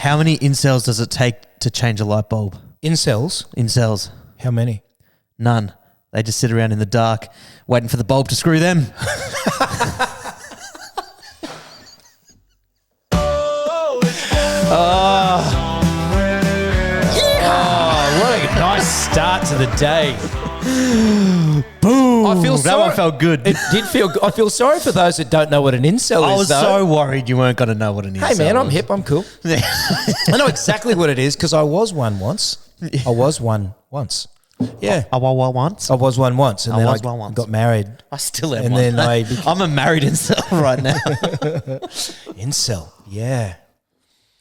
How many incels does it take to change a light bulb? Incels? Incels. How many? None. They just sit around in the dark waiting for the bulb to screw them. What a nice start to the day. Boom. I feel that one felt good. It did feel good. I feel sorry for those that don't know what an incel I is, was though. so worried you weren't going to know what an incel Hey, man, I'm was. hip. I'm cool. I know exactly what it is because I was one once. I was one once. Yeah. I was once. I was one once. And then I one once. got married. I still am And one. then I'm a married incel right now. Incel. Yeah.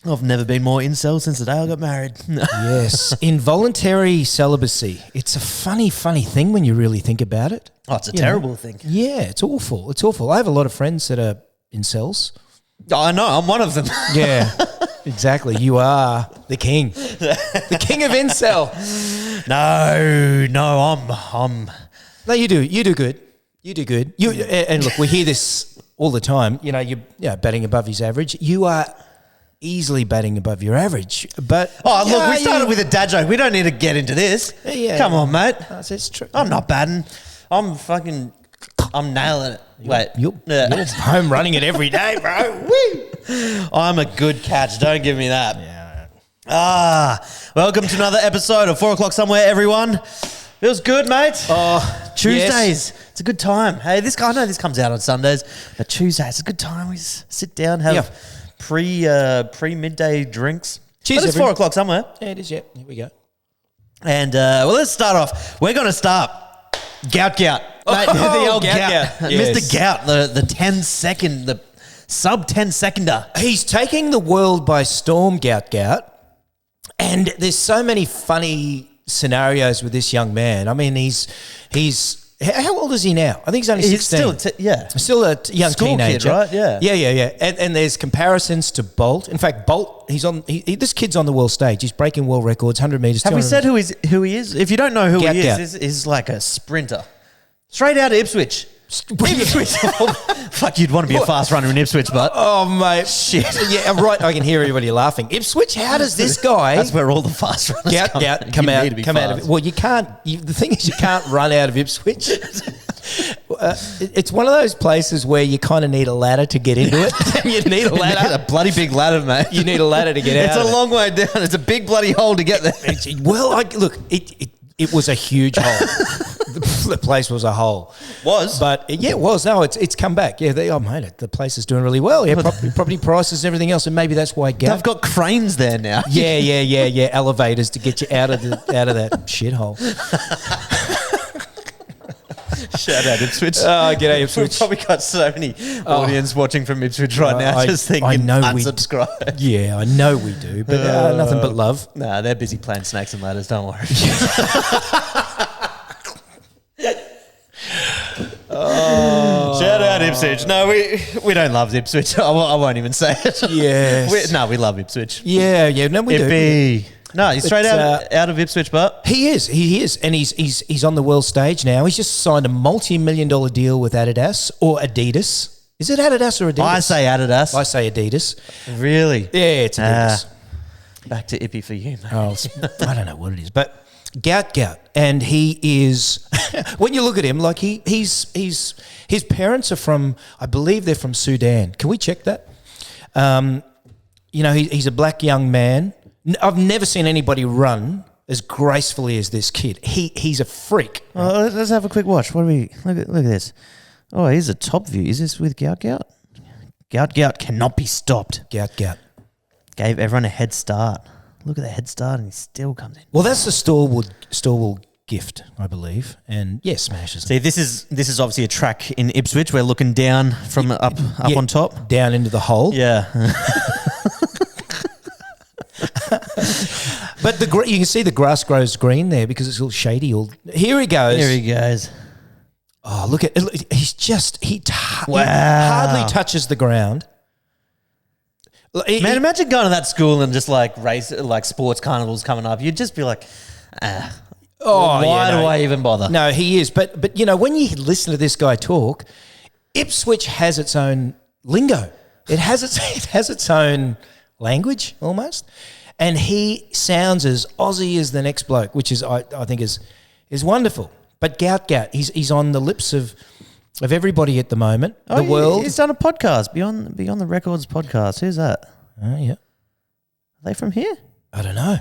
I've never been more incel since the day I got married. Yes. Involuntary celibacy. It's a funny thing when you really think about it. Oh, it's a terrible thing. Yeah, it's awful. It's awful. I have a lot of friends that are incels. Oh, I know. I'm one of them. Yeah, exactly. You are the king. The king of incel. No, I'm. No, you do. You do good. You do good. And look, we hear this all the time. You know, you're batting above his average. You are easily batting above your average. But Look, we started with a dad joke. We don't need to get into this. Yeah. Come on, mate. It's true. I'm not batting. I'm nailing it. Wait. You're home running it every day, bro. Woo! I'm a good catch. Don't give me that. Yeah. Welcome to another episode of 4 o'clock somewhere, everyone. Feels good, mate. Tuesdays. Yes. It's a good time. Hey, I know this comes out on Sundays, but Tuesdays, it's a good time. We just sit down, have pre-midday drinks. Cheers, but it's 4 o'clock somewhere. Yeah, it is, yeah. Here we go. And, let's start off. We're going to start Gout. Mate, the old Gout. Yes. Mr. Gout, the sub 10 seconder. He's taking the world by storm, Gout. And there's so many funny scenarios with this young man. I mean, he's how old is he now? I think he's only 16. He's Still a young school teenager. kid, right? Yeah. Yeah. And there's comparisons to Bolt. In fact, Bolt, this kid's on the world stage. He's breaking world records, 100 metres. Have we said who he is? If you don't know who Gout. he is, he's like a sprinter. Straight out of Ipswich. Fuck, you'd want to be a fast runner in Ipswich, but... Oh, mate. Shit. Yeah, right. I can hear everybody laughing. Ipswich, how does this guy... That's where all the fast runners come out of it. Well, you can't... the thing is, you can't run out of Ipswich. It's one of those places where you kind of need a ladder to get into it. You need a ladder. You need a bloody big ladder, mate. You need a ladder to get out. It's a long way down. It's a big bloody hole to get there. Well, look, it was a huge hole. The place was a hole. But it was. No, it's come back. Yeah, mate, the place is doing really well. Yeah, property prices and everything else, and maybe that's why They've got cranes there now. Yeah. Elevators to get you out of that shithole. Shout out Ipswich. Oh, g'day Ipswich. We've probably got so many audience watching from Ipswich right now just thinking unsubscribe. Yeah, I know we do, but nothing but love. Nah, they're busy playing snakes and ladders, don't worry. Shout out Ipswich. No, we don't love Ipswich. I won't even say it. Yes. We love Ipswich. Yeah. No, we do. No, he's straight out of Ipswich, but he is, and he's on the world stage now. He's just signed a multi-million-dollar deal with Adidas or Adidas. Is it Adidas or Adidas? I say Adidas. I say Adidas. Really? Yeah, it's Adidas. Back to Ippy for you, mate. Oh, I don't know what it is, but Gout, and he is. When you look at him, like he's his parents are from, I believe they're from Sudan. Can we check that? He's a black young man. I've never seen anybody run as gracefully as this kid. He's a freak. Oh, let's have a quick watch. What do we look at this? Oh, here's a top view. Is this with Gout? Gout cannot be stopped. Gout. Gave everyone a head start. Look at the head start, and he still comes in. Well, that's the Storwell gift, I believe, and smashes. See, this is obviously a track in Ipswich. We're looking down from up on top, down into the hole. Yeah. But you can see the grass grows green there because it's all shady. Here he goes. Oh, look at he hardly touches the ground. Man, imagine going to that school and just like sports carnivals coming up. You'd just be like, why do I even bother? No, he is. But when you listen to this guy talk, Ipswich has its own lingo. It has its own language almost. And he sounds as Aussie as the next bloke, which is I think is wonderful. But Gout, he's on the lips of everybody at the moment. The world. He's done a podcast, Beyond the Records podcast. Who's that? Oh, yeah. Are they from here? I don't know.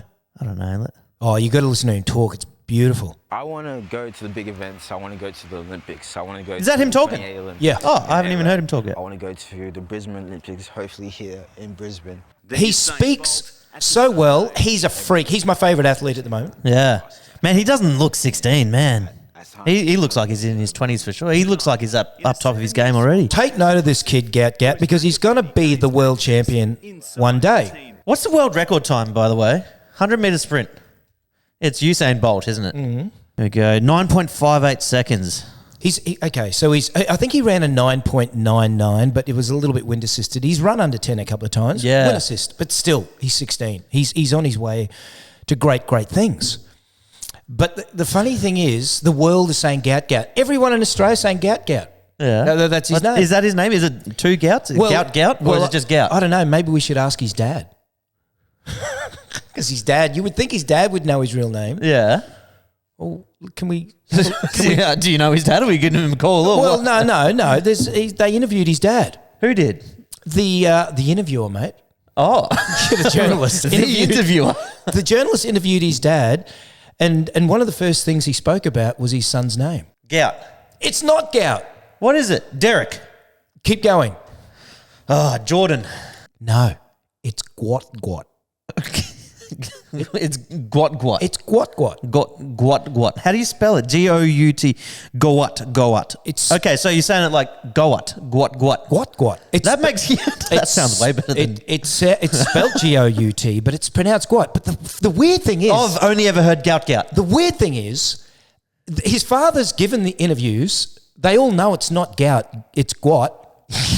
Oh, you got to listen to him talk. It's beautiful. I want to go to the big events. I want to go to the Olympics. I want to go. Is that him talking? Yeah. Oh, I haven't even heard him talk yet. I want to go to the Brisbane Olympics, hopefully here in Brisbane. He speaks so well. He's a freak. He's my favourite athlete at the moment. Yeah. Man, he doesn't look 16, man. He looks like he's in his 20s for sure. He looks like he's up top of his game already. Take note of this kid, Gout, because he's going to be the world champion one day. What's the world record time, by the way? 100-metre sprint. It's Usain Bolt, isn't it? Mm-hmm. There we go. 9.58 seconds. I think he ran a 9.99, but it was a little bit wind assisted. He's run under 10 a couple of times. Yeah. Wind assist, but still, he's 16. He's on his way to great things. But the funny thing is, the world is saying Gout. Everyone in Australia is saying Gout. Yeah. That's his name. Is that his name? Is it two Gouts? Gout? Or is it just Gout? I don't know. Maybe we should ask his dad. Because his dad, you would think his dad would know his real name. Yeah. Well, can we? Do you know his dad? Or are we giving him a call? Well, no. They interviewed his dad. Who did? The interviewer, mate. Oh. The journalist. The interviewer. The journalist interviewed his dad, and one of the first things he spoke about was his son's name. Gout. It's not Gout. What is it? Derek. Keep going. Jordan. No, it's Gwat. It's Gwat. It's Gwat. Gwat. How do you spell it? Gout. Goat. It's okay. So you're saying it like Goat. Gwat. Gwat. That makes that sounds way better than it's spelled Gout, but it's pronounced Gwat. But the weird thing is, I've only ever heard Gout. The weird thing is, his father's given the interviews. They all know it's not Gout. It's Gwat.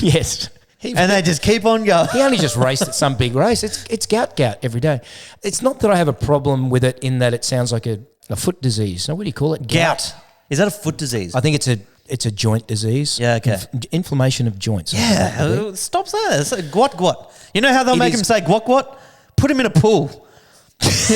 Yes. And they just keep on going. He only just raced at some big race. It's gout every day. It's not that I have a problem with it in that it sounds like a foot disease. No, what do you call it? Gout. Is that a foot disease? I think it's a joint disease. Yeah, okay. Inflammation of joints. Yeah, stop saying that. It's like gwat. You know how they'll make him say gwat? Put him in a pool. He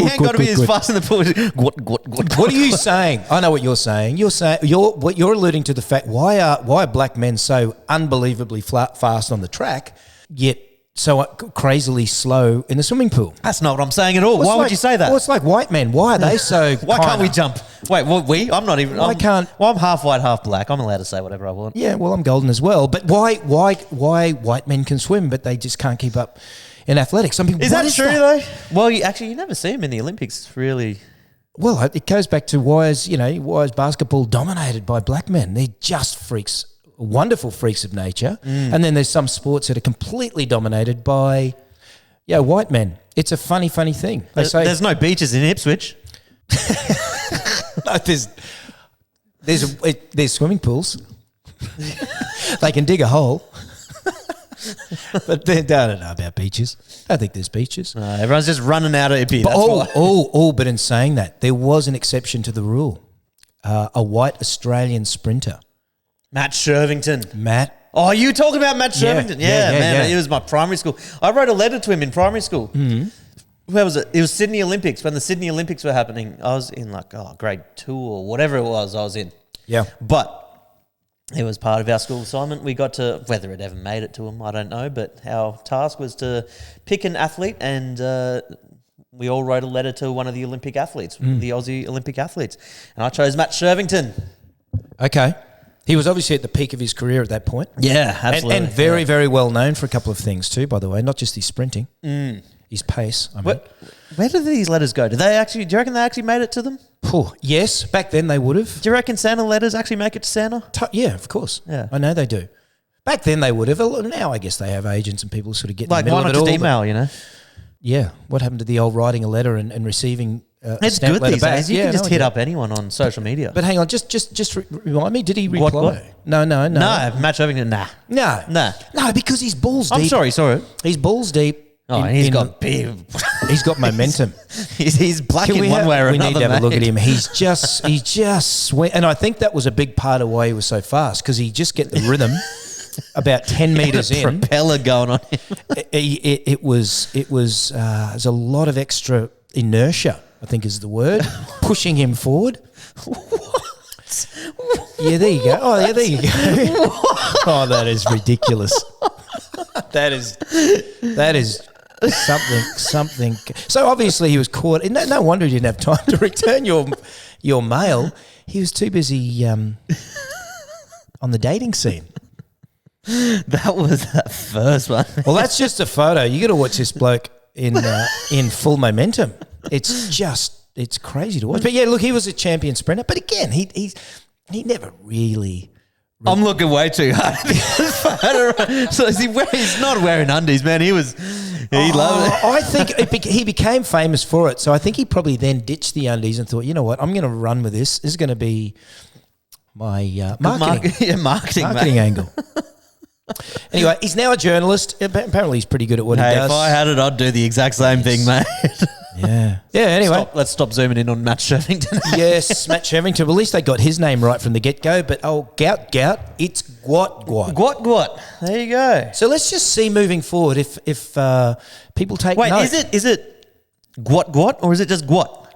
ain't got to be as fast in the pool. Gwat. What are you saying? I know what you're saying. You're alluding to the fact why are black men so unbelievably fast on the track, yet so crazily slow in the swimming pool? That's not what I'm saying at all. Why would you say that? Well, it's like white men. Why are they so? Why can't we jump? Wait, we? I'm not even. I can't. Well, I'm half white, half black. I'm allowed to say whatever I want. Yeah, well, I'm golden as well. But why white men can swim, but they just can't keep up in athletics? I mean, is that true though? Well, you never see them in the Olympics, really. Well, it goes back to why is basketball dominated by black men? They're just freaks, wonderful freaks of nature. And then there's some sports that are completely dominated by white men. It's a funny thing. They say there's no beaches in Ipswich. No, there's swimming pools. They can dig a hole. But they don't know about beaches. I think there's beaches. Everyone's just running out of it. But in saying that, there was an exception to the rule. A white Australian sprinter. Matt Shervington. Oh, you talking about Matt Shervington? Yeah, man. It was my primary school. I wrote a letter to him in primary school. Mm-hmm. Where was it? It was Sydney Olympics. When the Sydney Olympics were happening, I was in grade 2 or whatever it was I was in. Yeah. But it was part of our school assignment. We got to, whether it ever made it to them, I don't know, but our task was to pick an athlete and we all wrote a letter to one of the Olympic athletes, the Aussie Olympic athletes. And I chose Matt Shervington. Okay. He was obviously at the peak of his career at that point. Yeah, absolutely. And very, very well known for a couple of things too, by the way, not just his sprinting, his pace. Where do these letters go? Do you reckon they actually made it to them? Yes, back then they would have. Do you reckon Santa letters actually make it to Santa? Yeah, of course. Yeah. I know they do. Back then they would have. Now I guess they have agents and people sort of get in the middle of it all. Why not just email, you know? Yeah. What happened to the old writing a letter and receiving it's good these days. You can just hit up anyone on social media. But hang on, just remind me, did he reply? What? No. No, Matt Shervington, nah. No, because he's balls deep. I'm sorry. He's balls deep. He's got big. He's got momentum. he's black in one way or another. We need to have a look at him. He's just and I think that was a big part of why he was so fast, because he just get the rhythm about 10 metres in. Propeller going on. It was there's a lot of extra inertia, I think is the word, pushing him forward. What? Yeah, there you go. Oh, yeah, there you go. Oh, that is ridiculous. That is something. So obviously he was caught. No wonder he didn't have time to return your mail. He was too busy on the dating scene. That was that first one. Well, that's just a photo. You got to watch this bloke in full momentum. It's crazy to watch. But yeah, look, he was a champion sprinter. But again, he never really. I'm looking way too hard at this photo. So he's not wearing undies, man. He loved it. I think he became famous for it. So I think he probably then ditched the undies and thought, you know what, I'm going to run with this. This is going to be my marketing angle. Anyway, he's now a journalist. Apparently he's pretty good at what he does. If I had it, I'd do the exact same thing, mate. Yeah. Anyway. Let's stop zooming in on Matt Shervington. Yes, Matt Shervington. Well, at least they got his name right from the get-go. But, Gout, it's Gwat. Gwat. There you go. So let's just see moving forward if people take note. Wait, is it Gwat or is it just Gwat?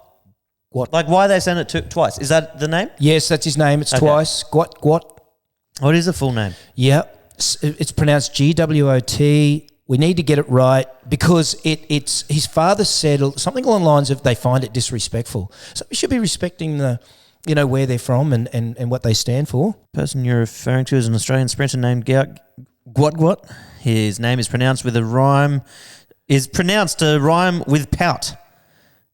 Gwat. Like why they send it twice? Is that the name? Yes, that's his name. It's twice. Gwat. What is the full name? Yeah. It's pronounced GWOT. We need to get it right because it's his father said something along the lines of they find it disrespectful. So we should be respecting where they're from and what they stand for. Person you're referring to is an Australian sprinter named Gwat. His name is pronounced with a rhyme with pout.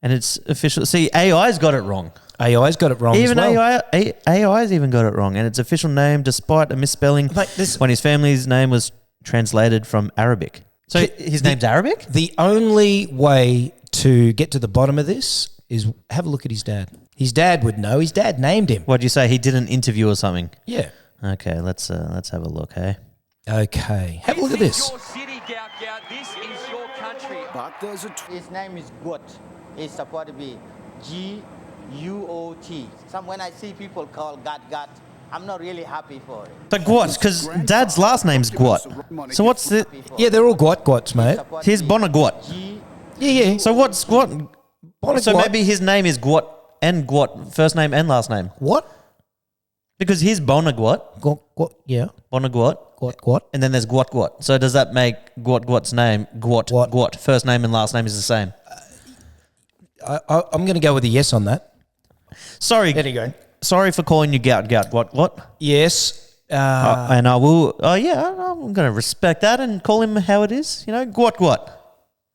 And it's official. See, AI's got it wrong. AI's got it wrong even as well. AI's even got it wrong. And its official name, despite a misspelling, when his family's name was translated from Arabic. So his name's Arabic? The only way to get to the bottom of this is have a look at his dad. His dad would know. His dad named him. What'd you say? He did an interview or something? Yeah. Okay, let's have a look, hey? Okay. Have a look at this. This is your city, Gout. This is your country. But there's His name is Gout. It's supposed to be G-U-O-T. When I see people call Gat, I'm not really happy for it. So Gwat, because Dad's last name's Gwat. So what's the... Yeah, they're all Gwats, mate. Here's Bonagwat. Yeah. So what's Gwat? So maybe his name is Gwat and Gwat, first name and last name. What? Because he's Bonagwat. Gwat, yeah. Bonagwat. Gwat. And then there's Gwat. So does that make Gwat's name Gwat? First name and last name is the same. I'm going to go with a yes on that. Sorry. There you go. Sorry for calling you Gout. What? Yes. And I will... Oh, yeah, I'm going to respect that and call him how it is. Gwat.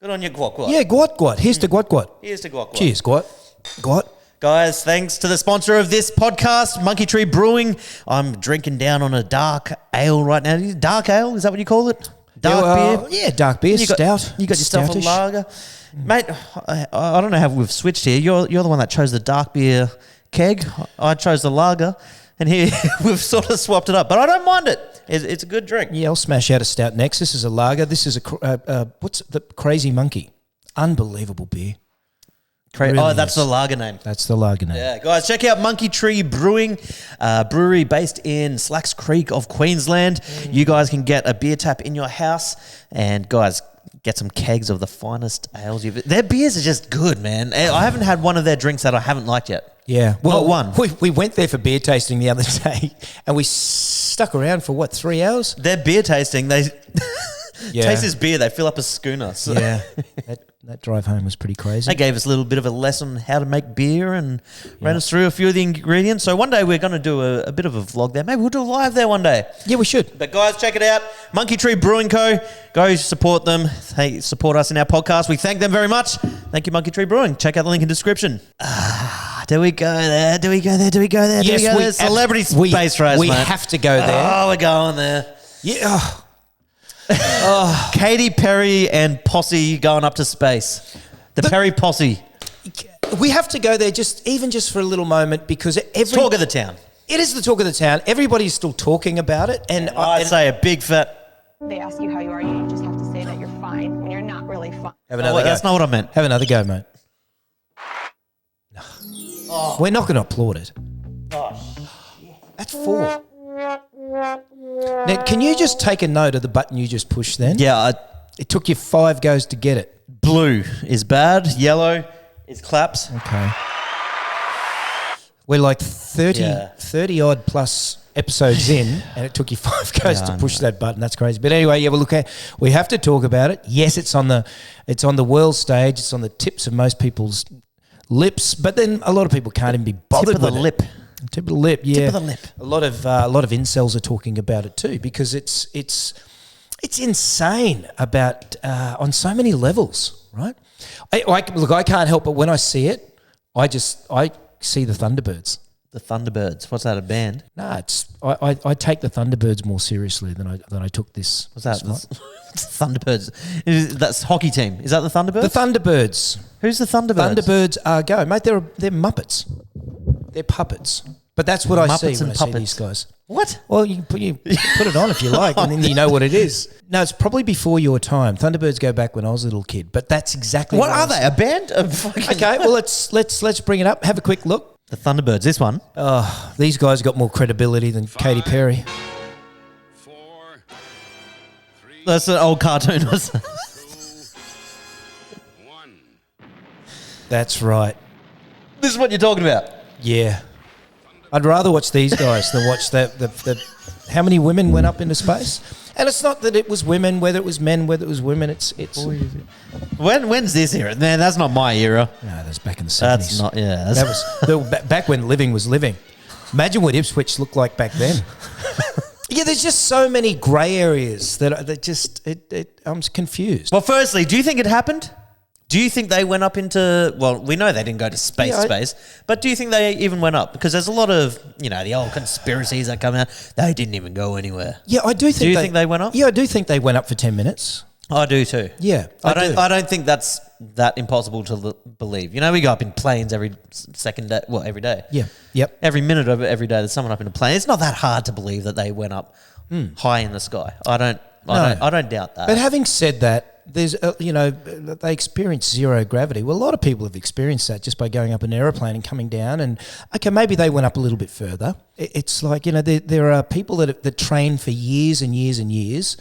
Good on you, Gwat. Yeah, Gwat. Here's to Gwat. Here's to Gwat. Cheers, Gwat. Guys, thanks to the sponsor of this podcast, Monkey Tree Brewing. I'm drinking down on a dark ale right now. Dark ale? Is that what you call it? Dark beer? Yeah, dark beer, stout. You got yourself a lager. Mate, I don't know how we've switched here. You're the one that chose the dark beer keg. I chose the lager. And here we've sort of swapped it up. But I don't mind it. It's a good drink. Yeah, I'll smash out a stout next. This is a lager. This is what's the Crazy Monkey? Unbelievable beer. Really that's the lager name. That's the lager name. Yeah, guys, check out Monkey Tree Brewing, brewery based in Slacks Creek of Queensland. You guys can get a beer tap in your house. And guys, get some kegs of the finest ales. Their beers are just good, man. I haven't had one of their drinks that I haven't liked yet. Yeah. Well, not one. We went there for beer tasting the other day and we stuck around for 3 hours? Their beer tasting, they taste this beer, they fill up a schooner. So. Yeah. That drive home was pretty crazy. They gave us a little bit of a lesson on how to make beer and ran us through a few of the ingredients. So one day we're going to do a bit of a vlog there. Maybe we'll do a live there one day. Yeah, we should. But guys, check it out. Monkey Tree Brewing Co. Go support them. They support us in our podcast. We thank them very much. Thank you, Monkey Tree Brewing. Check out the link in the description. Do we go there? Yes, Celebrity space race, we mate. have to go there. Oh, we're going there. Yeah. Katy Perry and Posse going up to space. The Perry Posse. We have to go there just for a little moment because Talk of the town. It is the talk of the town. Everybody's still talking about it. And I'd say a big fat... They ask you how you are, you just have to say that you're fine when you're not really fine. Have another go. That's not what I meant. Have another go, mate. We're not going to applaud it. Oh, shit. That's 4. Now, can you just take a note of the button you just pushed then? Yeah, It took you 5 goes to get it. blue is bad, yellow is claps. Okay. We're like 30 odd plus episodes in, and it took you 5 goes to push that button. That's crazy. But anyway, yeah, well, look, we have to talk about it. Yes, it's on the world stage. It's on the tips of most people's lips, but then a lot of people can't even be bothered Tip of the with lip. it. Tip of the lip, yeah. Tip of the lip. A lot of incels are talking about it too, because it's insane about on so many levels, right? I can't help but when I see it, I see the Thunderbirds. The Thunderbirds. What's that, a band? No, I take the Thunderbirds more seriously than I took this. What's that? this Thunderbirds. That's hockey team. Is that the Thunderbirds? the Thunderbirds. Who's the Thunderbirds? Thunderbirds are go, mate. They're Muppets. They're puppets. But that's what I see Muppets when and I see puppets. these guys. What? Well, you can put it on if you like, and then you know what it is. No, it's probably before your time. Thunderbirds go back when I was a little kid, but that's exactly What are they? A band? Okay, well let's bring it up. Have a quick look. The Thunderbirds. This one. Oh, these guys got more credibility than Katy Perry. 4, 3, That's an old cartoon. 2, 1. That's right. This is what you're talking about. Yeah. I'd rather watch these guys than watch the how many women went up into space. And it's not that it was women, whether it was men, whether it was women. It's When's this era? Man, that's not my era. no, that's back in the 70s. That's not. Yeah. That was back when living was living. Imagine what Ipswich looked like back then. Yeah, there's just so many grey areas that just I'm confused. Well, firstly, do you think it happened? Do you think they went up into? Well, we know they didn't go to space, but do you think they even went up? Because there's a lot of the old conspiracies that come out. They didn't even go anywhere. Yeah, I do think. Do you think they went up? Yeah, I do think they went up for 10 minutes. I do too. Yeah, I don't think that's that impossible to believe. We go up in planes every second day. Well, every day. Yeah. Yep. Every minute of every day, there's someone up in a plane. It's not that hard to believe that they went up high in the sky. I don't doubt that. But having said that, there's they experience zero gravity. Well, a lot of people have experienced that just by going up an aeroplane and coming down. And okay, maybe they went up a little bit further. It's like there are people that train for years and years and years.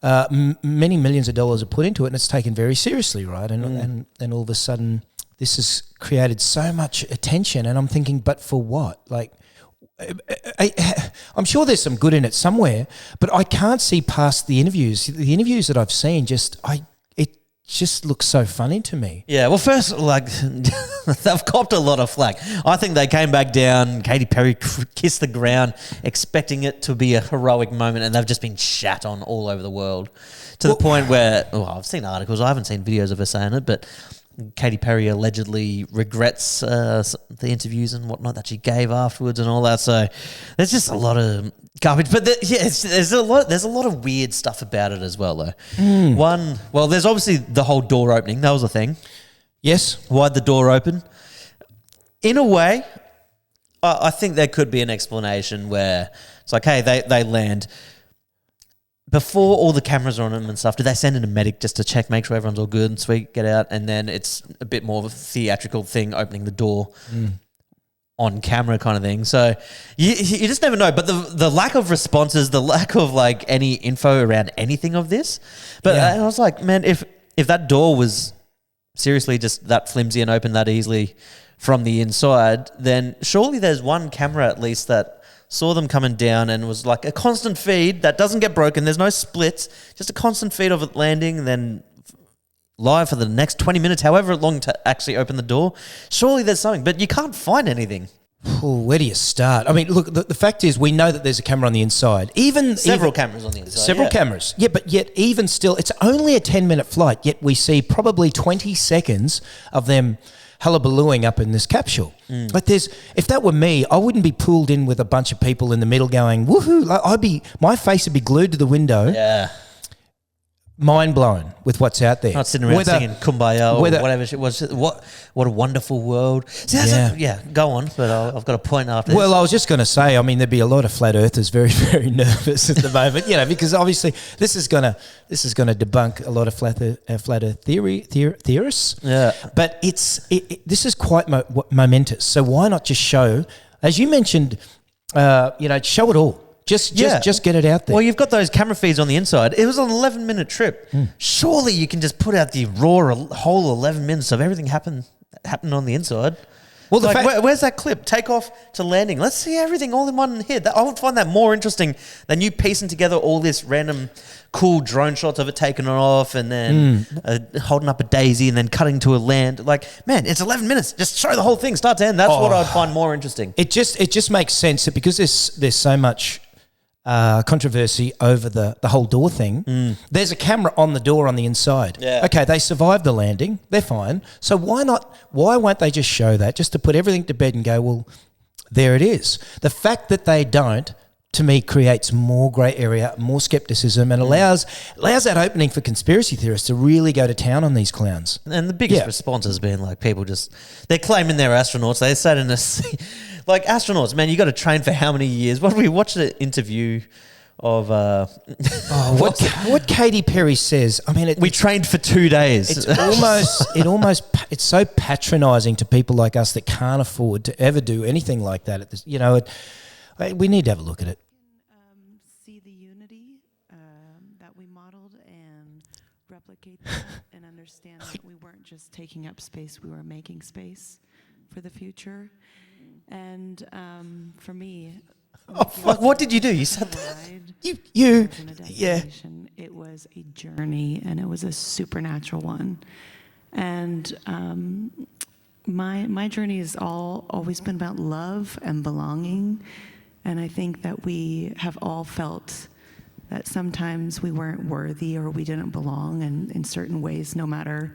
Many millions of dollars are put into it, and it's taken very seriously, right? And all of a sudden, this has created so much attention. And I'm thinking, but for what? Like, I'm sure there's some good in it somewhere, but I can't see past the interviews. The interviews that I've seen it just looks so funny to me. Yeah, well, first, they've copped a lot of flack. I think they came back down, Katy Perry kissed the ground, expecting it to be a heroic moment, and they've just been shat on all over the world to the point where, I've seen articles, I haven't seen videos of her saying it, but Katy Perry allegedly regrets the interviews and whatnot that she gave afterwards and all that. So there's just a lot of garbage. But there's a lot of weird stuff about it as well, though. There's obviously the whole door opening. That was a thing. Yes. Why'd the door open? In a way, I think there could be an explanation where it's like, hey, they land. Before all the cameras are on them and stuff, do they send in a medic just to check, make sure everyone's all good and sweet, get out? And then it's a bit more of a theatrical thing, opening the door on camera kind of thing. So you just never know. But the lack of responses, the lack of any info around anything of this. But I was like, man, if that door was seriously just that flimsy and open that easily from the inside, then surely there's one camera at least that saw them coming down and was like a constant feed that doesn't get broken. There's no splits, just a constant feed of it landing and then live for the next 20 minutes, however long to actually open the door. Surely there's something, but you can't find anything. Ooh, where do you start? I mean, look, the fact is we know that there's a camera on the inside. Several cameras on the inside. Several cameras. Yeah, but yet even still, it's only a 10-minute flight, yet we see probably 20 seconds of them hullabalooing up in this capsule. Like if that were me, I wouldn't be pulled in with a bunch of people in the middle going, woohoo. Like my face would be glued to the window. Yeah. Mind blown with what's out there. Not sitting around singing Kumbaya or whatever shit was. What a wonderful world. See, go on, but I've got a point after this. Well, I was just going to say, I mean, there'd be a lot of flat earthers very, very nervous at the moment, because obviously this is going to debunk a lot of flat earth theorists. Yeah. But this is quite momentous. So why not just show, as you mentioned, show it all. Just get it out there. Well, you've got those camera feeds on the inside. It was an 11-minute trip. Surely you can just put out the whole 11 minutes of everything happened on the inside. Well, where's that clip? Takeoff to landing. Let's see everything all in one hit. I would find that more interesting than you piecing together all this random cool drone shots of it taking off and then holding up a daisy and then cutting to a land. Like, man, it's 11 minutes. Just show the whole thing start to end. That's what I'd find more interesting. It just makes sense that because there's so much controversy over the whole door thing. There's a camera on the door on the inside. Yeah. Okay, they survived the landing. They're fine. So why won't they just show that just to put everything to bed and go, well, there it is. The fact that they don't, to me, creates more grey area, more skepticism, and allows that opening for conspiracy theorists to really go to town on these clowns. And the biggest response has been like people they're claiming they're astronauts. They sat in a like astronauts, man, you got to train for how many years? What we watched an interview of what Katy Perry says. I mean, we trained for 2 days. It's so patronising to people like us that can't afford to ever do anything like that. We need to have a look at it. See the unity that we modeled and replicate that and understand that we weren't just taking up space, we were making space for the future. And for me, what did you do? You said that. It was a journey, and it was a supernatural one. And my journey has always been about love and belonging. And I think that we have all felt that sometimes we weren't worthy or we didn't belong, and in certain ways, no matter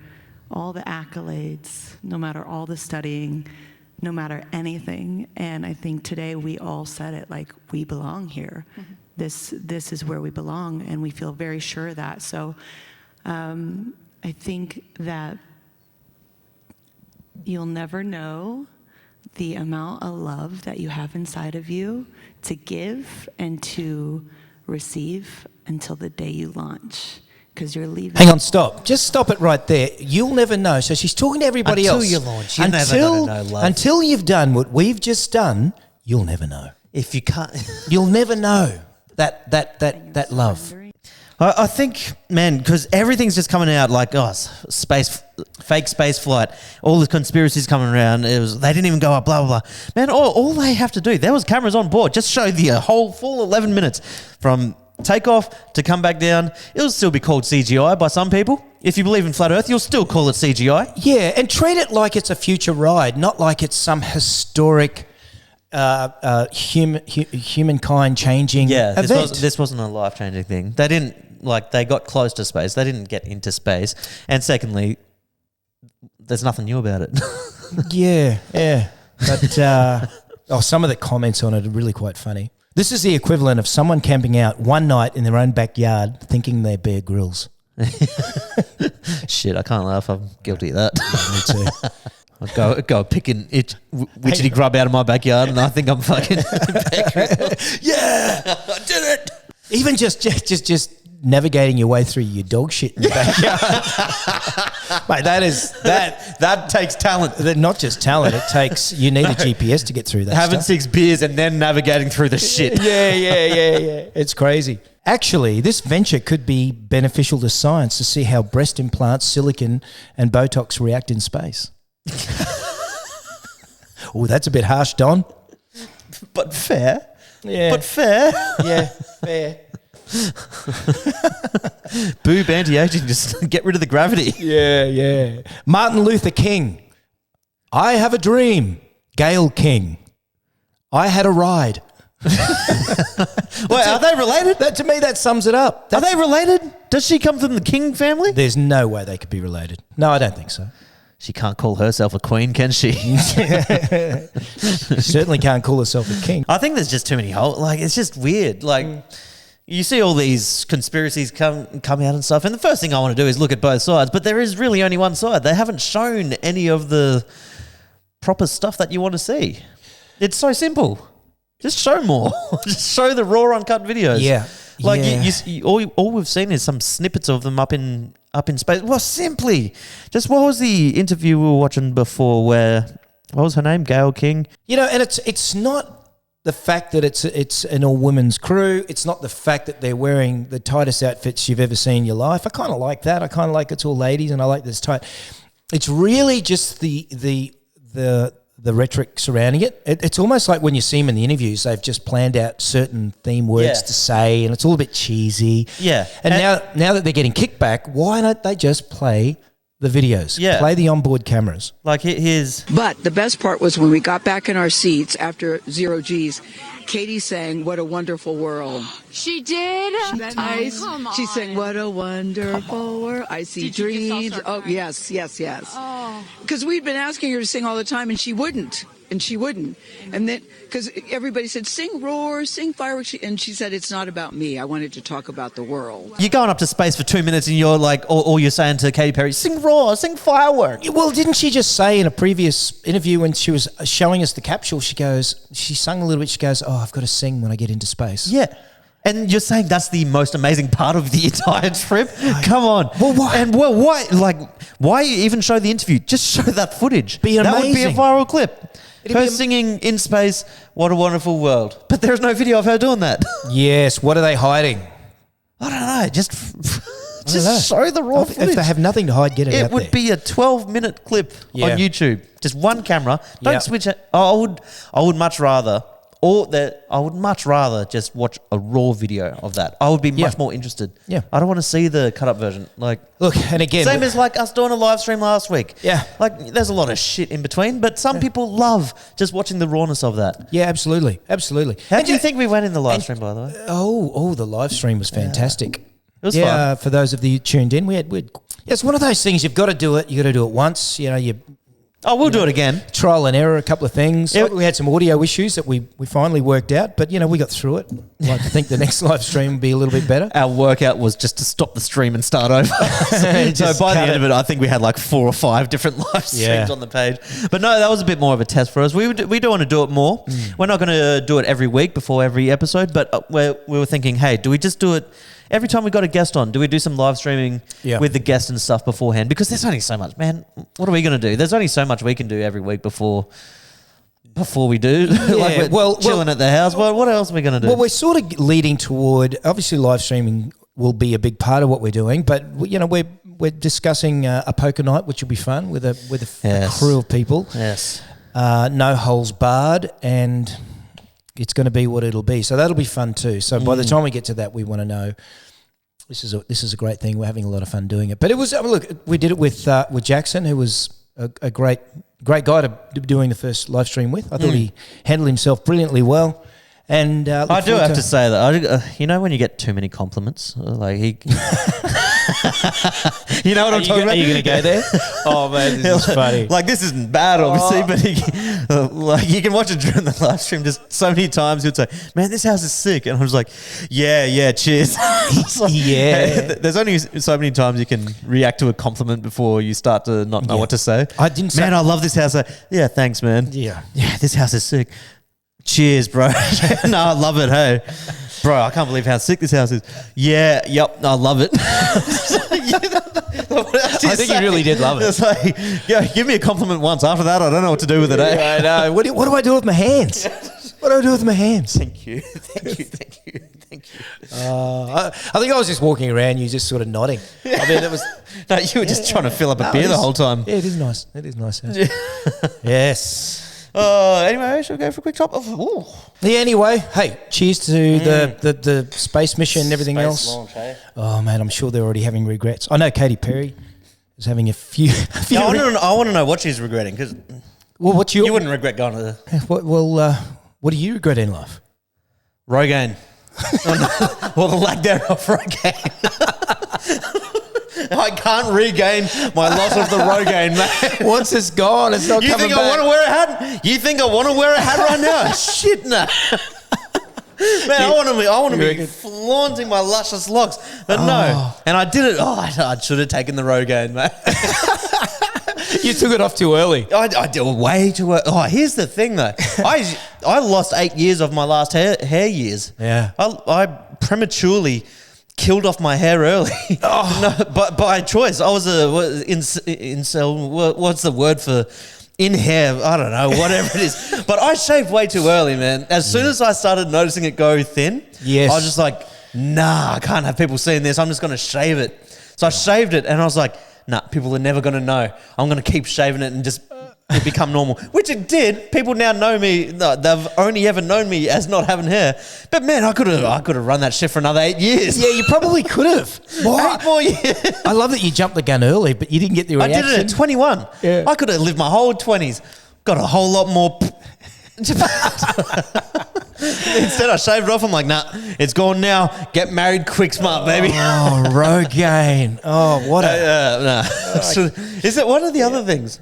all the accolades, no matter all the studying, no matter anything. And I think today we all said it, like, we belong here. Mm-hmm. This is where we belong, and we feel very sure of that. So I think that you'll never know the amount of love that you have inside of you to give and to receive until the day you launch. Because you're leaving. Hang on, stop. Just stop it right there. You'll never know. So she's talking to everybody else. Until you launch, you're never going to know love. Until you've done what we've just done, you'll never know. If you can't, you'll never know that love. I think, man, because everything's just coming out like, fake space flight. All the conspiracies coming around. They didn't even go up. Blah blah blah. Man, all they have to do. There was cameras on board. Just show the whole full 11 minutes from takeoff to come back down. It'll still be called CGI by some people. If you believe in flat Earth, you'll still call it CGI. Yeah, and treat it like it's a future ride, not like it's some historic humankind changing event. This wasn't a life-changing thing. They didn't, they got close to space. They didn't get into space. And secondly, there's nothing new about it. Yeah. But some of the comments on it are really quite funny. This is the equivalent of someone camping out one night in their own backyard thinking they're Bear Grylls. Shit, I can't laugh. I'm guilty of that. Yeah, me too. I'll go picking witchetty grub out of my backyard and I think I'm fucking Bear Grylls. Yeah, I did it. Even just navigating your way through your dog shit in the backyard. Mate, that takes talent. Not just talent, you need a GPS to get through that. Having 6 beers and then navigating through the shit. Yeah. It's crazy. Actually, this venture could be beneficial to science to see how breast implants, silicon and Botox react in space. Oh, that's a bit harsh, Don. But fair. Yeah. But fair. Yeah, fair. Boob anti-aging, just get rid of the gravity. Yeah. Martin Luther King. I have a dream. Gail King. I had a ride. Wait, are they related? To me, that sums it up. Are they related? Does she come from the King family? There's no way they could be related. No, I don't think so. She can't call herself a queen, can she? She certainly can't call herself a king. I think there's just too many holes. It's just weird. You see all these conspiracies come out and stuff, and the first thing I want to do is look at both sides, but there is really only one side. They haven't shown any of the proper stuff that you want to see. It's so simple. Just show more. Just show the raw, uncut videos. Yeah. All we've seen is some snippets of them up in space. Well, simply, just what was the interview we were watching before? What was her name? Gail King. And it's not the fact that it's an all-women's crew. It's not the fact that they're wearing the tightest outfits you've ever seen in your life. I kind of like that. I kind of like it's all ladies, and I like this tight. It's really just the rhetoric surrounding it. It's almost like when you see them in the interviews, they've just planned out certain theme words to say, and it's all a bit cheesy. Yeah. And now that they're getting kickback, why don't they just play the videos? Yeah. Play the onboard cameras. Like here's... But the best part was when we got back in our seats after 0 G's, Katie sang "What a Wonderful World." She did? Isn't that nice? Come on. She sang "What a Wonderful World." I see Did you just all dreams. start Oh, crying? yes. Oh. Because we'd been asking her to sing all the time, and she wouldn't. And then, because everybody said, sing roar, sing fireworks. And she said, it's not about me. I wanted to talk about the world. You're going up to space for 2 minutes and you're like, all you're saying to Katy Perry, sing roar, sing fireworks. Well, didn't she just say in a previous interview when she was showing us the capsule, she sung a little bit, she goes, oh, I've got to sing when I get into space. Yeah. And you're saying that's the most amazing part of the entire trip? Come on. Well, why? And why even show the interview? Just show that footage. Be That would be a amazing. viral clip. Her be singing in space, what a wonderful world. But there's no video of her doing that. Yes, what are they hiding? I don't know. Just know. show the raw footage. If they have nothing to hide, get it out It would there. be a 12-minute clip Yeah. on YouTube. Just one camera. Don't Yeah. switch it. I would much rather... I would much rather just watch a raw video of that. I would be much more interested. Yeah. I don't want to see the cut up version. Like, Look, and again... same as like us doing a live stream last week. Yeah. Like, there's a lot of shit in between, but some people love just watching the rawness of that. Yeah, absolutely. How do you think we went in the live stream, by the way? Oh, the live stream was fantastic. It was fun. For those of you tuned in, it's one of those things, you've got to do it. You got to do it once. We'll do it again. Trial and error, a couple of things. Yeah. We had some audio issues that we finally worked out, but we got through it. I'd like to think the next live stream will be a little bit better. Our workout was just to stop the stream and start over. So by the end of it, I think we had like 4 or 5 different live streams on the page. But no, that was a bit more of a test for us. We do want to do it more. We're not going to do it every week before every episode, but we were thinking, hey, do we just do it every time we got a guest on? Do we do some live streaming with the guest and stuff beforehand? Because there's only so much, man. What are we going to do? There's only so much we can do every week before we do. Like we're chilling at the house. What else are we going to do? Well, we're sort of leading toward, obviously live streaming will be a big part of what we're doing, but we're discussing a poker night, which will be fun with a crew of people. Yes. No holes barred, and it's going to be what it'll be. So that'll be fun too. So by the time we get to that, we want to know this is a great thing. We're having a lot of fun doing it. But it was we did it with Jackson, who was a great guy to be doing the first live stream with. I thought he handled himself brilliantly well. And I do have to say that when you get too many compliments, like he, you know what I'm talking about. Are you going to go there? Oh man, this is funny. Like this isn't bad, obviously, but like you can watch it during the live stream. Just so many times he'd say, "Man, this house is sick," and I was like, "Yeah, cheers." There's only so many times you can react to a compliment before you start to not know what to say. I didn't say, man, I love this house. Yeah, thanks, man. Yeah, this house is sick. Cheers, bro. No, I love it, hey. Bro, I can't believe how sick this house is. Yeah, yep, I love it. I think you really did love it. It's like, give me a compliment once. After that, I don't know what to do with it, eh? I know. What do I do with my hands? What do I do with my hands? Thank you. I think I was just walking around, you just sort of nodding. I mean, it was... No, you were just trying to fill up a beer the whole time. Yeah, it is nice. It is nice. Yes. Anyway, shall we go for a quick top? Yeah, anyway, hey, cheers to the space mission and everything else. Launch, eh? Oh, man, I'm sure they're already having regrets. I know Katy Perry is having a few... I want to know what she's regretting, because you wouldn't regret going to the... What do you regret in life? Rogaine. Well, the lack thereof Rogaine. I can't regain my loss of the Rogaine, man. Once it's gone, it's not coming back. You think I want to wear a hat? You think I want to wear a hat right now? Shit, no. Man, I want to be flaunting my luscious locks, but no. And I did it. I should have taken the Rogaine, man. You took it off too early. I did way too early. Oh, here's the thing, though. I lost 8 years of my last hair years. Yeah. I prematurely killed off my hair early. No, but by choice. I was incel. What's the word for in hair. I don't know, whatever it is. But I shaved way too early, man. As soon as I started noticing it go thin, Yes. I was just like, nah, I can't have people seeing this. I'm just going to shave it. So I shaved it and I was like, nah, people are never going to know. I'm going to keep shaving it and just it become normal. Which it did. People now know me. They've only ever known me as not having hair. But man, I could have run that shit for another 8 years. Yeah, you probably could have. 8 more years. I love that you jumped the gun early, but you didn't get the I reaction. did it at 21. Yeah. I could have lived my whole 20s. Got a whole lot more. Instead, I shaved it off. I'm like, nah, it's gone now. Get married quick, smart, baby. Oh, Rogaine. Oh, what a... Is it one of the other things?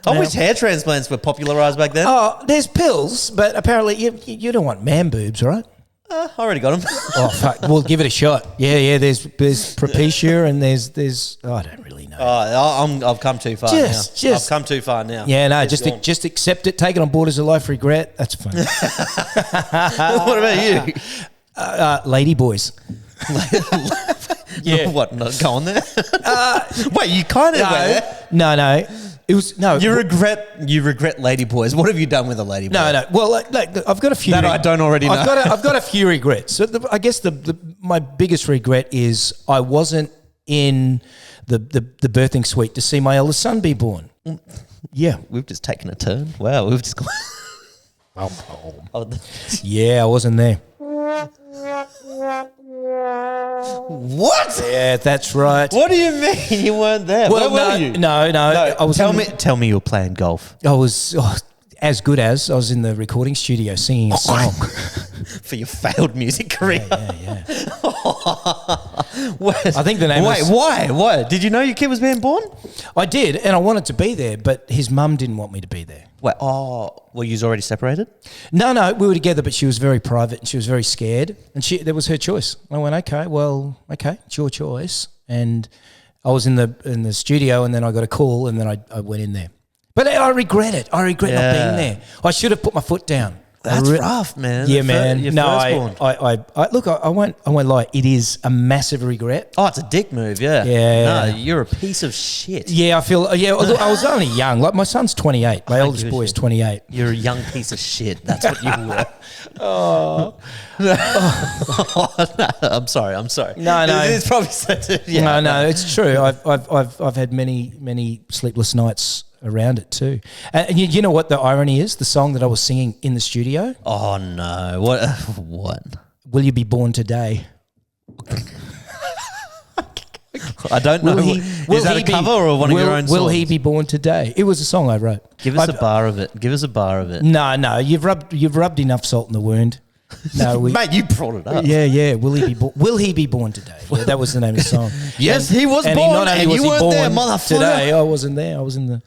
I wish hair transplants were popularised back then. Oh, there's pills, but apparently you don't want man boobs, right? I already got them. Oh, fuck. Well, give it a shot. Yeah. There's Propecia and there's I don't really know. I've come too far now. I've come too far now. Yeah, no, It's gone. just accept it. Take it on board as a life regret. That's fine. What about you? Lady boys. Yeah. What? Not go on there? Wait, you kind of went there. No. It was no. You regret lady boys. What have you done with a lady boy? No. Well, like, I've got a few that I don't already know. I've got a few regrets. So I guess my biggest regret is I wasn't in the birthing suite to see my eldest son be born. Yeah, we've just taken a turn. Wow, we've just gone. Yeah, I wasn't there. What? Yeah, that's right. What do you mean you weren't there? Well, where were you? No. I was Tell me you were playing golf. I was as good as I was in the recording studio singing a song for your failed music career. Yeah. I think the name. Why? Did you know your kid was being born? I did, and I wanted to be there, but his mum didn't want me to be there. Wait, were you already separated? No, we were together, but she was very private and she was very scared, and that was her choice. I went, okay, it's your choice, and I was in the studio, and then I got a call, and then I went in there. But I regret it. I regret not being there. I should have put my foot down. That's rough, man. Yeah, man. Your No, firstborn. I won't lie. It is a massive regret. Oh, it's a dick move, yeah. Yeah. No, you're a piece of shit. Yeah, I feel. Look, I was only young. Like my son's 28. My eldest boy is 28. You're a young piece of shit. That's what you were. I'm sorry. No. It's probably said. Yeah. No. It's true. I've had many sleepless nights around it too. And you know what the irony is? The song that I was singing in the studio. Oh no! What? Will You Be Born Today? I don't know. Is that a cover or one of your own songs? Will He Be Born Today? It was a song I wrote. Give us a bar of it. No. You've rubbed enough salt in the wound. No, mate, you brought it up. Yeah. Will He Be Born Today? Yeah, that was the name of the song. Yes, he was born, and you weren't there, motherfucker. Today, I wasn't there. I was in the.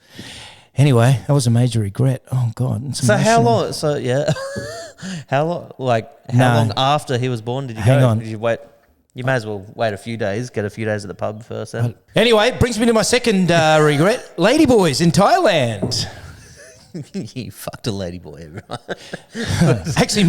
Anyway, that was a major regret. Oh God. So how long? So yeah, how long? How long after he was born did you Hang go? on. Did you wait? You may as well wait a few days. Get a few days at the pub first. Then. Anyway, brings me to my second regret. Ladyboys in Thailand. You fucked a ladyboy, everyone. Actually,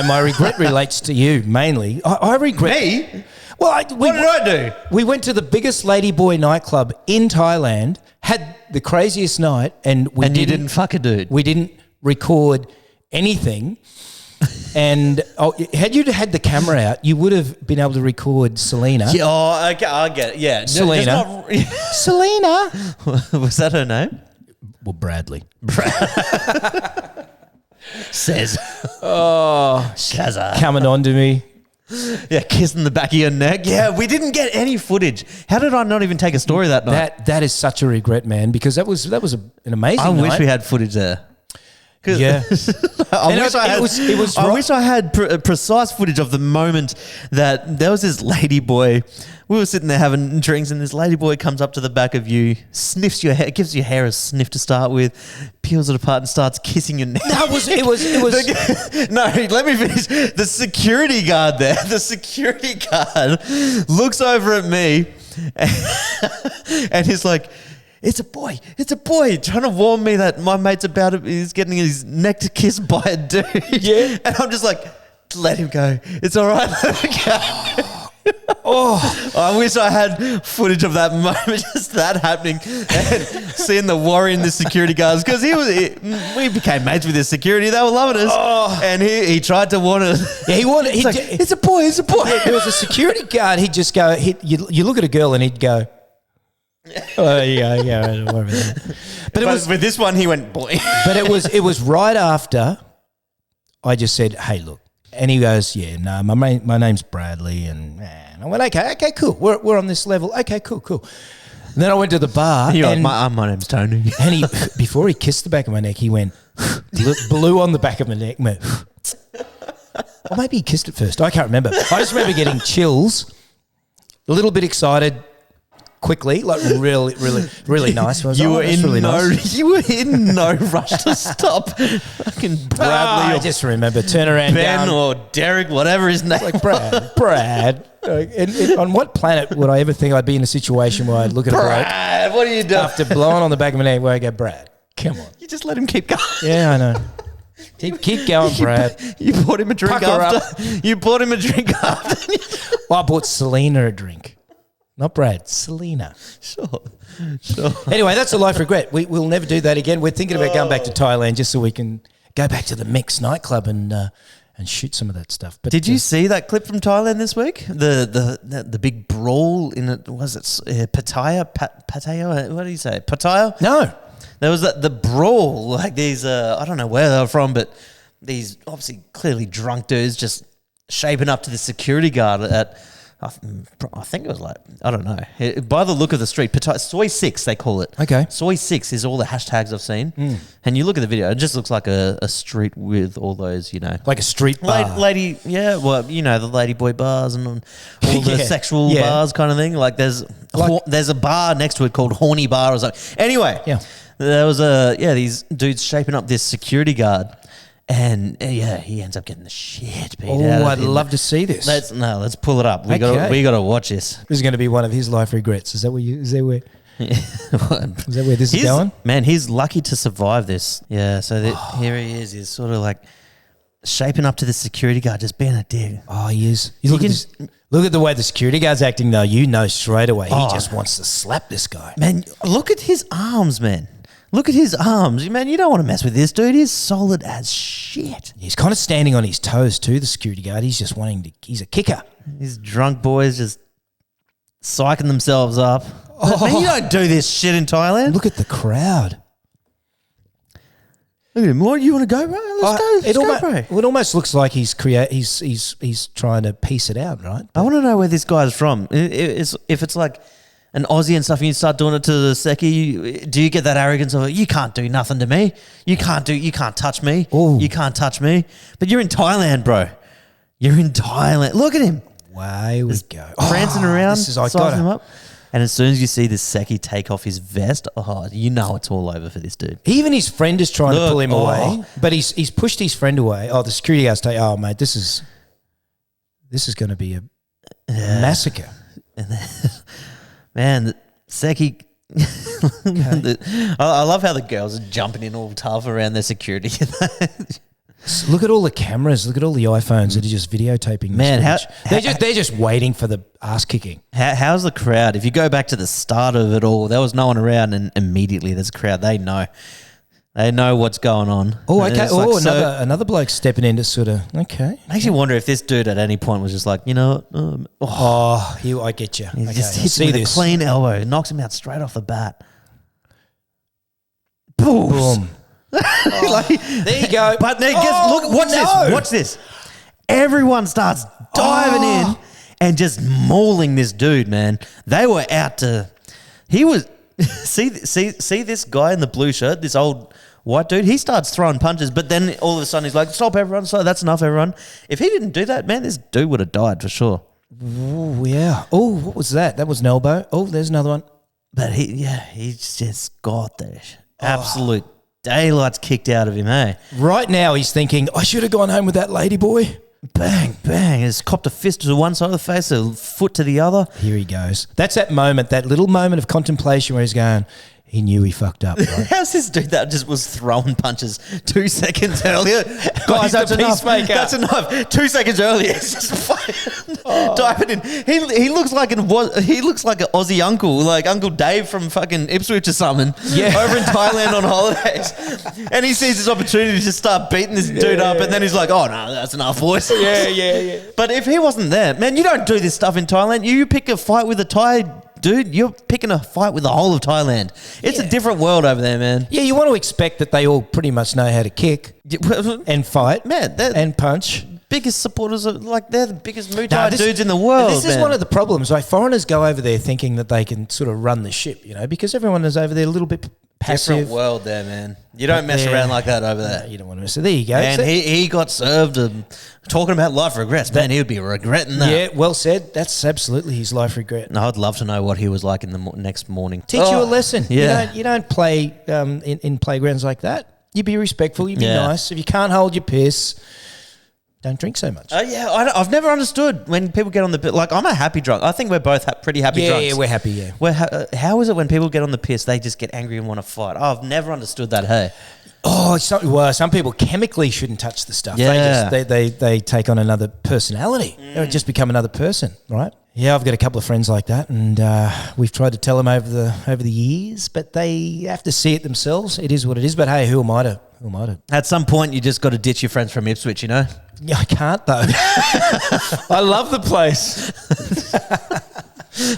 my regret relates to you mainly. I regret me. Well, what did I do? We went to the biggest ladyboy nightclub in Thailand, had the craziest night, and you didn't fuck a dude. We didn't record anything. And had you had the camera out, you would have been able to record Selena. Yeah, okay, I get it. Yeah, Selena. Selena. Was that her name? Well, Bradley. Says. Oh, Shazza. Coming on to me. Yeah, kissing the back of your neck. Yeah, we didn't get any footage. How did I not even take a story that night? That is such a regret, man, because that was an amazing night. I wish we had footage there. Yeah, I wish I had precise footage of the moment that there was this lady boy. We were sitting there having drinks, and this lady boy comes up to the back of you, sniffs your hair, gives your hair a sniff to start with, peels it apart, and starts kissing your neck. No, it was. No, let me finish. The security guard there, looks over at me, and he's like, It's a boy, trying to warn me that my mate's he's getting his neck kissed by a dude. Yeah. And I'm just like, let him go. It's all right, let him go. I wish I had footage of that moment, just that happening, and seeing the worry in the security guards, because we became mates with his security. They were loving us, and he tried to warn us. Yeah, It's a boy. It's a boy. There was a security guard. He'd just go. You look at a girl and he'd go. Oh, yeah. Don't worry about that. But with this one, he went boy. But it was right after I just said, "Hey, look," and he goes, "Yeah, no, my name's Bradley," and I went, "Okay, cool. We're on this level. Okay, cool." And then I went to the bar. And my name's Tony. And before he kissed the back of my neck, he went blew on the back of my neck. Or maybe he kissed it first. I can't remember. I just remember getting chills, a little bit excited. Quickly, like really, really, really nice. You were in no rush to stop. Fucking Bradley. I just remember turn around, Ben down, or Derek, whatever his name. Like Brad. And on what planet would I ever think I'd be in a situation where I'd look at a bloke? Brad, what are you doing? After blowing on the back of my neck, where I go, Brad, come on. You just let him keep going. Yeah, I know. Keep going, Brad. You bought him a drink after. You bought him a drink after. Well, I bought Selena a drink. Not Brad, Selena. Sure. Anyway, that's a life regret. We'll never do that again. We're thinking about going back to Thailand just so we can go back to the Mix nightclub and shoot some of that stuff. But did you see that clip from Thailand this week? The big brawl in it, was it Pattaya? Pattaya? What do you say? Pattaya? No. There was the brawl, like these, I don't know where they were from, but these obviously clearly drunk dudes just shaping up to the security guard at, I think it was like, I don't know. By the look of the street, Soy 6, they call it. Okay. Soy 6 is all the hashtags I've seen. And you look at the video, it just looks like a street with all those, Like a street bar. the ladyboy bars and all the sexual bars kind of thing. Like there's a bar next to it called Horny Bar or something. Anyway, there was these dudes shaping up this security guard. And he ends up getting the shit beat out of him. I'd love to see this. Let's pull it up. We got to watch this. This is going to be one of his life regrets. Is that where this is going? Man, he's lucky to survive this. Yeah, so here he is. He's sort of like shaping up to the security guard, just being a dick. Oh, he is. Look at the way the security guard's acting, though. You know straight away. He just wants to slap this guy. Man, look at his arms, man. Look at his arms. Man, you don't want to mess with this dude. He's solid as shit. He's kind of standing on his toes too, the security guard. He's just he's a kicker. These drunk boys just psyching themselves up. Man, you don't do this shit in Thailand. Look at the crowd. Look at him. What, you want to go, bro? Let's go, bro. It almost looks like he's trying to piece it out, right? I want to know where this guy's from. If it's like an Aussie and stuff, and you start doing it to the Seki, do you get that arrogance of, you can't do nothing to me? You can't touch me. Ooh. You can't touch me. But you're in Thailand, bro. You're in Thailand. Look at him. Way we go. Prancing around, sizing him it. up. And as soon as you see this Seki take off his vest, you know it's all over for this dude. Even his friend is trying to pull him away, but he's pushed his friend away. Oh, the security guard's saying, "Oh, mate, this is going to be a massacre." And then, man, Seki. I love how the girls are jumping in all tough around their security. Look at all the cameras. Look at all the iPhones that are just videotaping. Man, they're just waiting for the ass kicking. How's the crowd? If you go back to the start of it all, there was no one around, and immediately there's a crowd. They know what's going on. Oh, okay. Another bloke stepping in to sort of Makes you wonder if this dude at any point was just like, I get you. He just hits him with a clean elbow, knocks him out straight off the bat. Boom. There you go. But watch this. Everyone starts diving in and just mauling this dude, man. They were out to. He was see this guy in the blue shirt, this old white dude. He starts throwing punches, but then all of a sudden he's like, "Stop, everyone! So that's enough, everyone." If he didn't do that, man, this dude would have died for sure. Oh yeah. Oh, what was that? That was an elbow. Oh, there's another one. But he just got the absolute daylight's kicked out of him, eh? Right now he's thinking, I should have gone home with that lady boy. Bang, bang. He's copped a fist to one side of the face, a foot to the other. Here he goes. That's that moment, that little moment of contemplation where he's going, he knew he fucked up, right? How's this dude that just was throwing punches 2 seconds earlier? Guys, that's enough. That's enough. 2 seconds earlier, he's just Diving in. He looks like an Aussie uncle, like Uncle Dave from fucking Ipswich or something. Yeah. Over in Thailand on holidays. And he sees this opportunity to start beating this dude up, and then he's like, oh no, that's enough, boys. Yeah. But if he wasn't there, man, you don't do this stuff in Thailand. You pick a fight with a Thai dude, you're picking a fight with the whole of Thailand. It's a different world over there, man. Yeah, you want to expect that they all pretty much know how to kick and fight, man, and punch. Biggest supporters of, like, they're the biggest Muay Thai dudes in the world. This is one of the problems. Like, foreigners go over there thinking that they can sort of run the ship, you know, because everyone is over there a little bit passive. Different world there, man. You don't mess around like that over there. No, you don't want to mess. So there you go. And he got served talking about life regrets. Man, he would be regretting that. Yeah, well said. That's absolutely his life regret. No, I'd love to know what he was like in the next morning. Teach you a lesson. Yeah. You don't play in playgrounds like that. You be respectful. You be nice. If you can't hold your piss, don't drink so much. I've never understood when people get on the... Like, I'm a happy drunk. I think we're both pretty happy drunks. Yeah, we're happy, yeah. How is it when people get on the piss, they just get angry and want to fight? I've never understood that, hey. Oh, some people chemically shouldn't touch the stuff. Yeah. They take on another personality. They just become another person, right? Yeah, I've got a couple of friends like that, and we've tried to tell them over the years, but they have to see it themselves. It is what it is. But hey, who am I to? At some point, you just got to ditch your friends from Ipswich, you know? Yeah, I can't though. I love the place.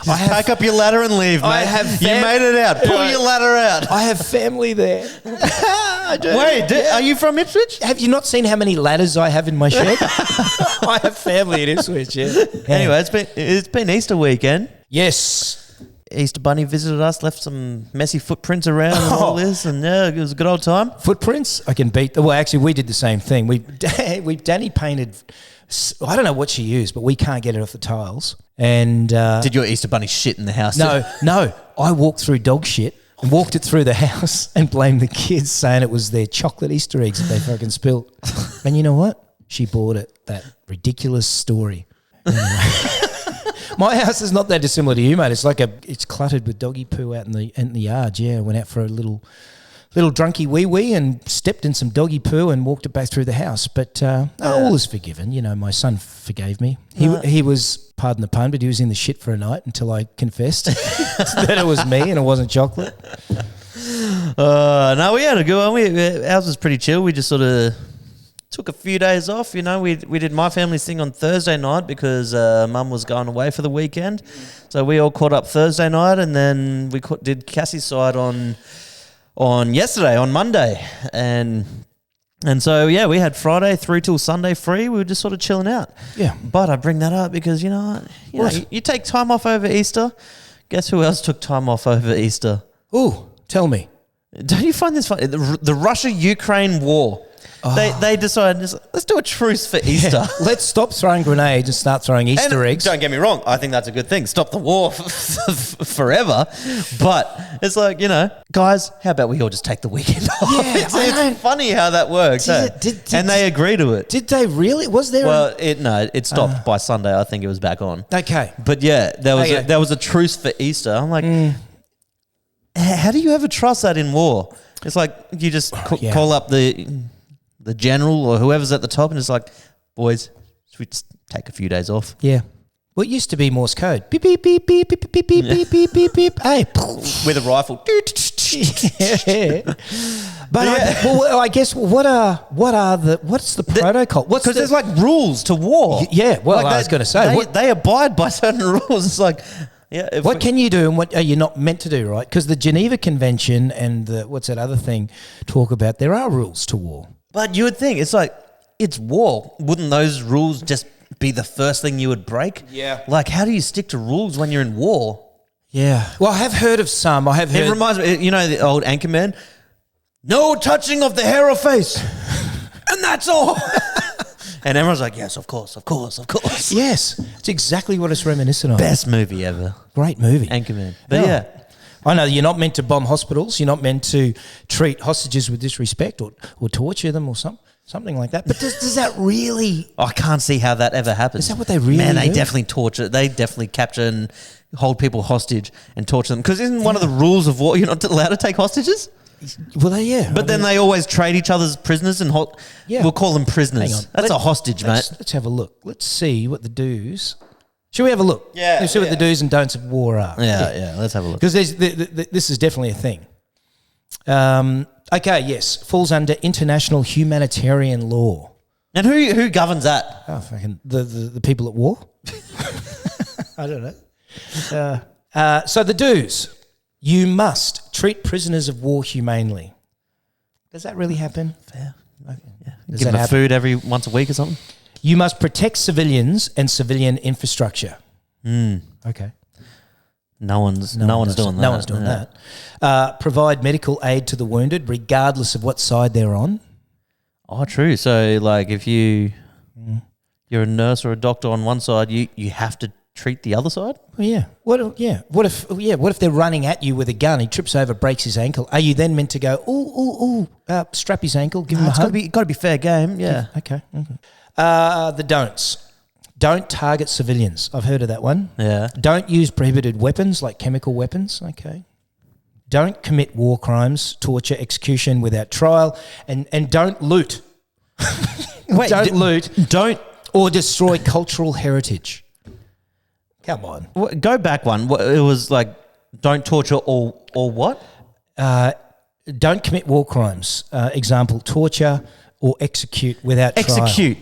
Pack up your ladder and leave, mate. You made it out. Pull your ladder out. I have family there. Wait, are you from Ipswich? Have you not seen how many ladders I have in my shed? I have family in Ipswich, yeah. Anyway, it's been Easter weekend. Yes. Easter Bunny visited us, left some messy footprints around and all this, and yeah, it was a good old time. Footprints? I can beat... Well, actually, we did the same thing. Danny painted... I don't know what she used, but we can't get it off the tiles. And did your Easter Bunny shit in the house? No. I walked through dog shit and walked it through the house and blamed the kids, saying it was their chocolate Easter eggs that they fucking spilt. And you know what? She bought it. That ridiculous story. Anyway. My house is not that dissimilar to you, mate. It's cluttered with doggy poo out in the yard. Yeah, I went out for a little drunky wee and stepped in some doggy poo and walked it back through the house. But all is forgiven. You know, my son forgave me. He was, pardon the pun, but he was in the shit for a night until I confessed that it was me and it wasn't chocolate. No, we had a good one. Ours was pretty chill. We just sort of took a few days off. You know, we did my family's thing on Thursday night because Mum was going away for the weekend. So we all caught up Thursday night, and then we did Cassie's side on yesterday, on Monday. And so, yeah, we had Friday through till Sunday free. We were just sort of chilling out. Yeah. But I bring that up because, you know, you take time off over Easter. Guess who else took time off over Easter? Ooh, tell me. Don't you find this funny? The Russia-Ukraine war. Oh. They decided, let's do a truce for Easter. Yeah. Let's stop throwing grenades and start throwing Easter eggs. Don't get me wrong. I think that's a good thing. Stop the war forever. But it's like, you know, guys, how about we all just take the weekend off? Yeah, it's funny how that works. And they agree to it. Did they really? Was there? Well, it stopped by Sunday. I think it was back on. Okay. But yeah, there was a truce for Easter. I'm like, how do you ever trust that in war? It's like you just call up the general or whoever's at the top and it's like, boys, should we just take a few days off? Yeah. Well, it used to be Morse code. Beep, beep, beep, beep, beep, beep, beep, beep, beep, beep, beep. Hey. With a rifle. But I guess what's the protocol? Because there's like rules to war. Yeah, well, I was going to say. They abide by certain rules. It's like... Yeah, what can you do and what are you not meant to do, right? Because the Geneva Convention and what's that other thing talk about, there are rules to war. But you would think, it's like, it's war. Wouldn't those rules just be the first thing you would break? Yeah. Like, how do you stick to rules when you're in war? Yeah. Well, I have heard of some. It reminds me, you know, the old Anchorman? No touching of the hair or face. And that's all. And everyone's like, yes, of course. Yes. It's exactly what it's reminiscent of. Best movie ever. Great movie. Anchorman. But yeah. I know you're not meant to bomb hospitals. You're not meant to treat hostages with disrespect or torture them or something like that. But does that really... I can't see how that ever happens. Is that what they really do? Man, they definitely torture. They definitely capture and hold people hostage and torture them. Because isn't one of the rules of war you're not allowed to take hostages? Well, yeah. But then they always trade each other's prisoners and we'll call them prisoners. Hang on. That's a hostage, mate. Let's have a look. Let's see what the do's. Should we have a look? Yeah. Let's see what the do's and don'ts of war are. Yeah. Let's have a look. Because this is definitely a thing. Okay, yes. Falls under international humanitarian law. And who governs that? Oh, fucking the people at war? I don't know. So the do's. You must treat prisoners of war humanely. Does that really happen? Fair. Okay. Yeah. Does Give that them happen? food every once a week or something? You must protect civilians and civilian infrastructure. Okay. No one's doing that. No one's doing that. Provide medical aid to the wounded, regardless of what side they're on. Oh, true. So, like, if you're a nurse or a doctor on one side, you have to treat the other side. Well, yeah. What if they're running at you with a gun? He trips over, breaks his ankle. Are you then meant to go, strap his ankle, give him a hug? It's got to be fair game. Yeah. Okay. The don'ts. Don't target civilians. I've heard of that one. Yeah. Don't use prohibited weapons like chemical weapons. Okay. Don't commit war crimes, torture, execution without trial, and don't loot. Don't loot. Don't or destroy cultural heritage. Come on. Go back one. It was like, don't torture or what? Don't commit war crimes. Example, torture or execute without trial. Execute.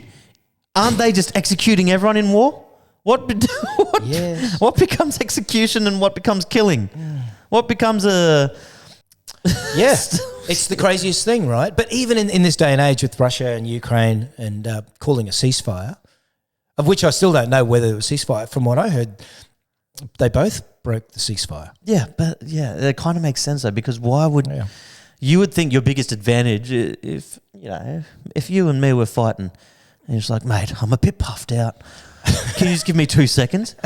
Aren't they just executing everyone in war? What becomes execution and what becomes killing? What becomes a... Yeah, it's the craziest thing, right? But even in this day and age with Russia and Ukraine and calling a ceasefire, of which I still don't know whether it was ceasefire. From what I heard, they both broke the ceasefire. Yeah, but it kind of makes sense though, because why would... Yeah. You would think your biggest advantage if you and me were fighting... And he's like, mate, I'm a bit puffed out. Can you just give me 2 seconds?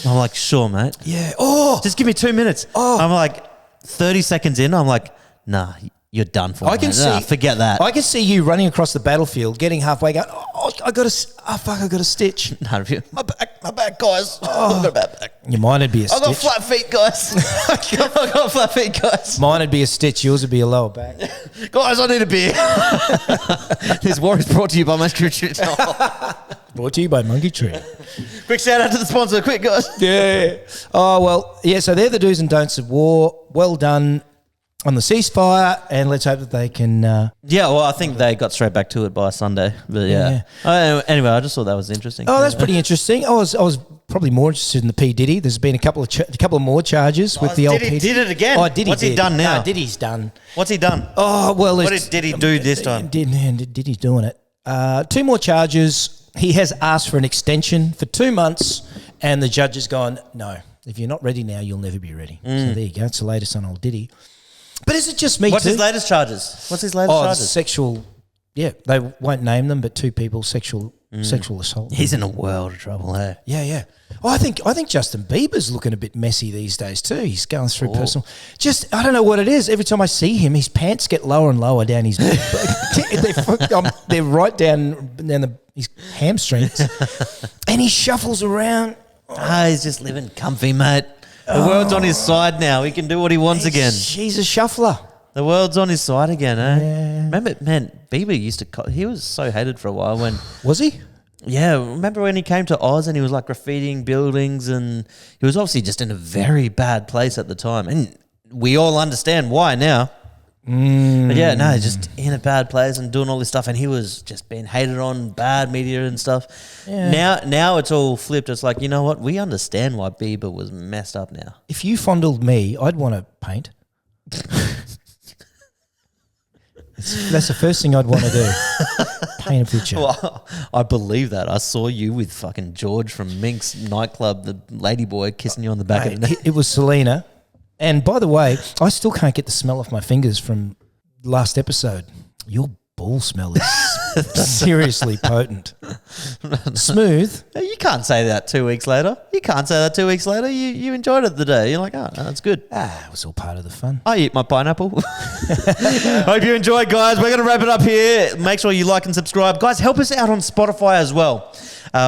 I'm like, sure, mate. Yeah. Oh. Just give me 2 minutes. Oh. I'm like, 30 seconds in, I'm like, nah, you're done for. Forget that. I can see you running across the battlefield, getting halfway, going, I got a stitch. No, my back, guys. I've got a bad back. Your mine would be a stitch. I've got flat feet, guys. I've got flat feet, guys. Mine would be a stitch. Yours would be a lower back. Guys, I need a beer. This war is brought to you by my screwdriver. Brought to you by Monkey Tree. Quick shout out to the sponsor. Quick, guys. Yeah. Oh, well, yeah, so they're the do's and don'ts of war. Well done on the ceasefire, and let's hope that they can... I think they got straight back to it by Sunday. But anyway, I just thought that was interesting. Oh, that's pretty interesting. I was probably more interested in the P. Diddy. There's been a couple of more charges with the old P. Did it again? Oh, Diddy. What's he done now? No, Diddy's done. What's he done? Oh, well... What did Diddy do this time? Diddy's doing it. 2 more charges. He has asked for an extension for 2 months, and the judge has gone, no, if you're not ready now, you'll never be ready. So there you go. It's the latest on old Diddy. But is it just me What's his latest charges? Sexual, they won't name them, but 2 people, sexual assault. He's in a world of trouble, eh? Yeah. Oh, I think Justin Bieber's looking a bit messy these days too. He's going through personal... I don't know what it is. Every time I see him, his pants get lower and lower down his... they're right down his hamstrings. And he shuffles around. He's just living comfy, mate. The world's on his side now. He can do what he wants again. He's a shuffler. The world's on his side again, eh? Yeah. Remember, man, Bieber used to... He was so hated for a while when... Was he? Yeah, remember when he came to Oz and he was like graffitiing buildings, and he was obviously just in a very bad place at the time. And we all understand why now. But yeah, no, just in a bad place and doing all this stuff, and he was just being hated on, bad media and stuff. Yeah. Now it's all flipped. It's like, you know what? We understand why Bieber was messed up now. If you fondled me, I'd want to paint. That's the first thing I'd want to do. Paint a picture. Well, I believe that. I saw you with fucking George from Mink's nightclub, the ladyboy, kissing you on the back of the neck. It was Selena. And by the way, I still can't get the smell off my fingers from last episode. Your ball smell is seriously potent. Smooth. You can't say that 2 weeks later. You enjoyed it the day. You're like, oh, no, that's good. It was all part of the fun. I eat my pineapple. Hope you enjoyed, guys. We're going to wrap it up here. Make sure you like and subscribe. Guys, help us out on Spotify as well.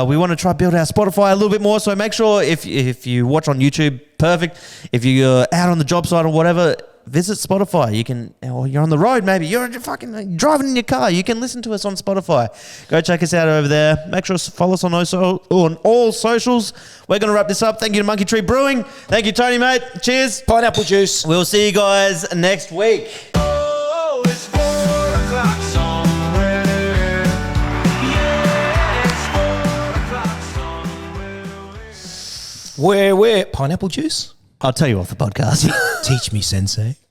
We want to try build our Spotify a little bit more, so make sure if you watch on YouTube, perfect. If you're out on the job site or whatever, visit Spotify. You can, or you're on the road, maybe you're fucking driving in your car. You can listen to us on Spotify. Go check us out over there. Make sure to follow us on all socials. We're going to wrap this up. Thank you to Monkey Tree Brewing. Thank you, Tony, mate. Cheers. Pineapple juice. We'll see you guys next week. Oh, it's 4 o'clock somewhere. Yeah, it's 4 o'clock somewhere. Where? Pineapple juice? I'll tell you off the podcast. Teach me, sensei.